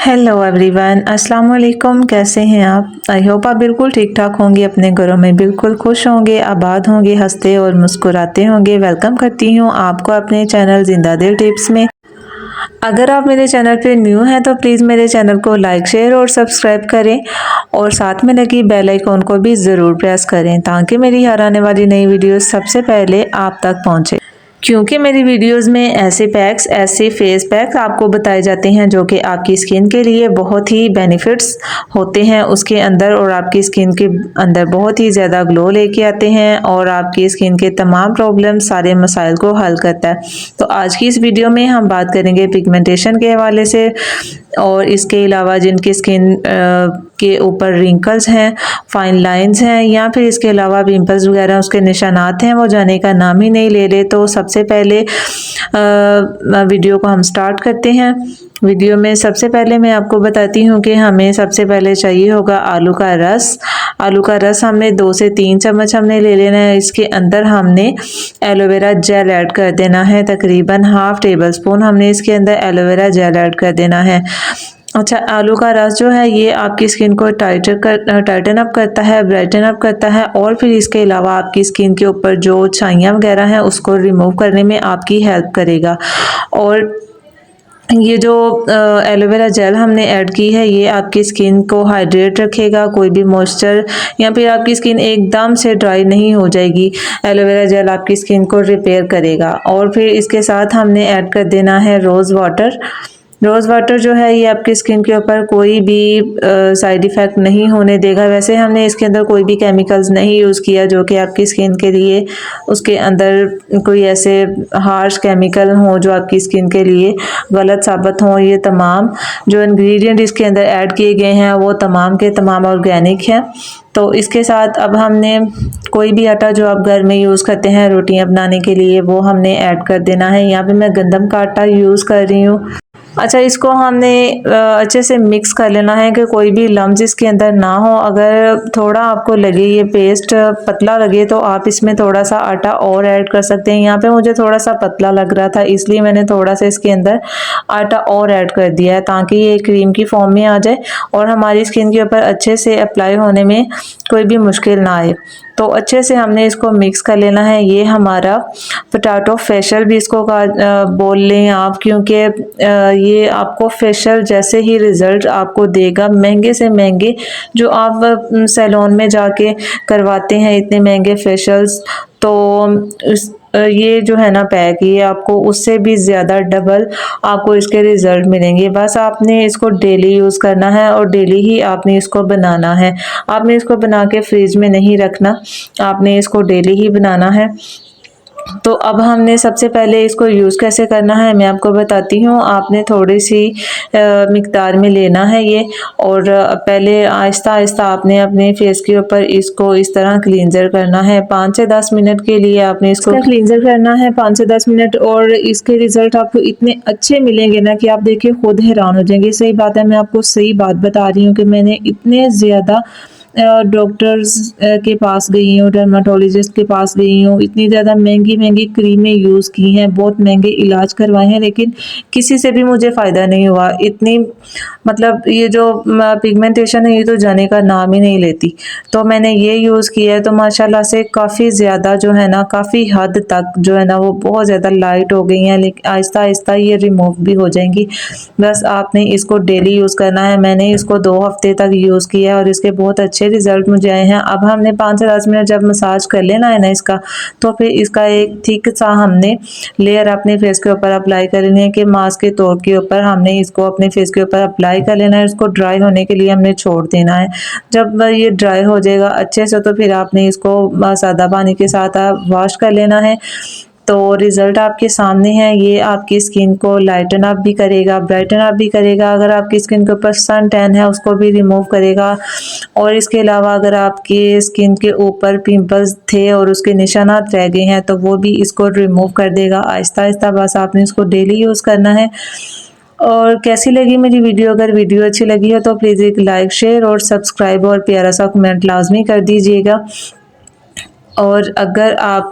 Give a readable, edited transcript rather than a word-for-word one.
Hello everyone, अस्सलाम वालेकुम। कैसे हैं आप? आई होप आप बिल्कुल ठीक ठाक होंगे, अपने घरों में बिल्कुल खुश होंगे, आबाद होंगे, हंसते और मुस्कुराते होंगे। वेलकम करती हूँ आपको अपने चैनल जिंदा दिल टिप्स में। अगर आप मेरे चैनल पे न्यू हैं तो प्लीज़ मेरे चैनल को लाइक शेयर और सब्सक्राइब करें और साथ में लगी बेल आइकॉन को भी ज़रूर प्रेस करें ताकि मेरी हर आने वाली नई वीडियोस सबसे पहले आप तक पहुँचे। क्योंकि मेरी वीडियोस में ऐसे पैक्स, ऐसे फेस पैक्स आपको बताए जाते हैं जो कि आपकी स्किन के लिए बहुत ही बेनिफिट्स होते हैं उसके अंदर, और आपकी स्किन के अंदर बहुत ही ज़्यादा ग्लो लेके आते हैं और आपकी स्किन के तमाम प्रॉब्लम, सारे मसाइल को हल करता है। तो आज की इस वीडियो में हम बात करेंगे पिगमेंटेशन के हवाले से, और इसके अलावा जिनकी स्किन के ऊपर रिंकल्स हैं, फाइन लाइंस हैं, या फिर इसके अलावा पिंपल्स वगैरह उसके निशानात हैं, वो जाने का नाम ही नहीं ले ले। तो सबसे पहले वीडियो को हम स्टार्ट करते हैं। वीडियो में सबसे पहले मैं आपको बताती हूँ कि हमें सबसे पहले चाहिए होगा आलू का रस। आलू का रस हमने 2 से 3 चम्मच हमने ले लेना है। इसके अंदर हमने एलोवेरा जेल ऐड कर देना है, तकरीबन हाफ टेबल स्पून हमने इसके अंदर एलोवेरा जेल ऐड कर देना है। अच्छा, आलू का रस जो है ये आपकी स्किन को टाइटन अप करता है, ब्राइटन अप करता है, और फिर इसके अलावा आपकी स्किन के ऊपर जो छाइयाँ वगैरह हैं उसको रिमूव करने में आपकी हेल्प करेगा। और ये जो एलोवेरा जेल हमने ऐड की है ये आपकी स्किन को हाइड्रेट रखेगा, कोई भी मॉइस्चर या फिर आपकी स्किन एकदम से ड्राई नहीं हो जाएगी। एलोवेरा जेल आपकी स्किन को रिपेयर करेगा। और फिर इसके साथ हमने ऐड कर देना है रोज़ वाटर। रोज़ वाटर जो है ये आपकी स्किन के ऊपर कोई भी साइड इफ़ेक्ट नहीं होने देगा। वैसे हमने इसके अंदर कोई भी केमिकल्स नहीं यूज़ किया जो कि आपकी स्किन के लिए उसके अंदर कोई ऐसे हार्श केमिकल हों जो आपकी स्किन के लिए गलत साबित हों। ये तमाम जो इंग्रेडिएंट इसके अंदर ऐड किए गए हैं वो तमाम के तमाम ऑर्गेनिक हैं। तो इसके साथ अब हमने कोई भी आटा जो आप घर में यूज़ करते हैं रोटियां बनाने के लिए वो हमने ऐड कर देना है। यहाँ पे मैं गंदम का आटा यूज़ कर रही हूँ। अच्छा, इसको हमने अच्छे से मिक्स कर लेना है कि कोई भी लम्स इसके अंदर ना हो। अगर थोड़ा आपको लगे ये पेस्ट पतला लगे तो आप इसमें थोड़ा सा आटा और ऐड कर सकते हैं। यहाँ पे मुझे थोड़ा सा पतला लग रहा था इसलिए मैंने थोड़ा सा इसके अंदर आटा और ऐड कर दिया है ताकि ये क्रीम की फॉर्म में आ जाए और हमारी स्किन के ऊपर अच्छे से अप्लाई होने में कोई भी मुश्किल ना आए। तो अच्छे से हमने इसको मिक्स कर लेना है। ये हमारा पोटैटो फेशियल भी इसको बोल लें आप, क्योंकि ये आपको फेशियल जैसे ही रिज़ल्ट आपको देगा। महंगे से महंगे जो आप सैलून में जाके करवाते हैं इतने महंगे फेशियल्स, तो ये जो है ना पैक, ये आपको उससे भी ज़्यादा डबल आपको इसके रिज़ल्ट मिलेंगे। बस आपने इसको डेली यूज़ करना है और डेली ही आपने इसको बनाना है। आपने इसको बना के फ्रिज में नहीं रखना, आपने इसको डेली ही बनाना है। तो अब हमने सबसे पहले इसको यूज़ कैसे करना है मैं आपको बताती हूँ। आपने थोड़ी सी मिक़दार में लेना है ये, और पहले आहिस्ता आहिस्ता आपने अपने फेस के ऊपर इसको इस तरह क्लींजर करना है। 5 से 10 मिनट के लिए आपने इसको क्लींजर करना है, 5 से 10 मिनट, और इसके रिज़ल्ट आपको इतने अच्छे मिलेंगे ना कि आप देखिए खुद हैरान हो जाएंगे। सही बात है, मैं आपको सही बात बता रही हूँ कि मैंने इतने ज़्यादा डॉक्टर्स के पास गई हूँ, डर्माटोलॉजिस्ट के पास गई हूँ, इतनी ज़्यादा महंगी महंगी क्रीमें यूज़ की हैं, बहुत महंगे इलाज करवाए हैं, लेकिन किसी से भी मुझे फ़ायदा नहीं हुआ। इतनी मतलब ये जो पिगमेंटेशन है ये तो जाने का नाम ही नहीं लेती। तो मैंने ये यूज़ किया है तो माशाल्लाह से काफ़ी ज़्यादा जो है ना, काफ़ी हद तक जो है ना वो बहुत ज़्यादा लाइट हो गई हैं, लेकिन आहिस्ता आहिस्ता ये रिमूव भी हो जाएंगी। बस आपने इसको डेली यूज़ करना है। मैंने इसको 2 हफ्ते तक यूज़ किया है और इसके बहुत अच्छे रिजल्ट मुझे आए हैं। अब हमने 5 से 10 मिनट जब मसाज कर लेना है ना इसका, तो फिर इसका एक थिक सा हमने लेयर अपने फेस के ऊपर अप्लाई कर लेनी है कि मास्क के तौर के ऊपर हमने इसको अपने फेस के ऊपर अप्लाई कर लेना है। इसको ड्राई होने के लिए हमने छोड़ देना है। जब ये ड्राई हो जाएगा अच्छे से तो फिर आपने इसको सादा पानी के साथ वॉश कर लेना है। तो रिज़ल्ट आपके सामने है। ये आपकी स्किन को लाइटन अप भी करेगा, ब्राइटन अप भी करेगा। अगर आपकी स्किन के ऊपर सन टैन है उसको भी रिमूव करेगा, और इसके अलावा अगर आपकी स्किन के ऊपर पिंपल्स थे और उसके निशानात रह गए हैं तो वो भी इसको रिमूव कर देगा आहिस्ता आहिस्ता। बस आपने इसको डेली यूज़ करना है। और कैसी लगी मेरी वीडियो? अगर वीडियो अच्छी लगी हो तो प्लीज़ एक लाइक शेयर और सब्सक्राइब और प्यारा सा कमेंट लाजमी कर दीजिएगा। और अगर आप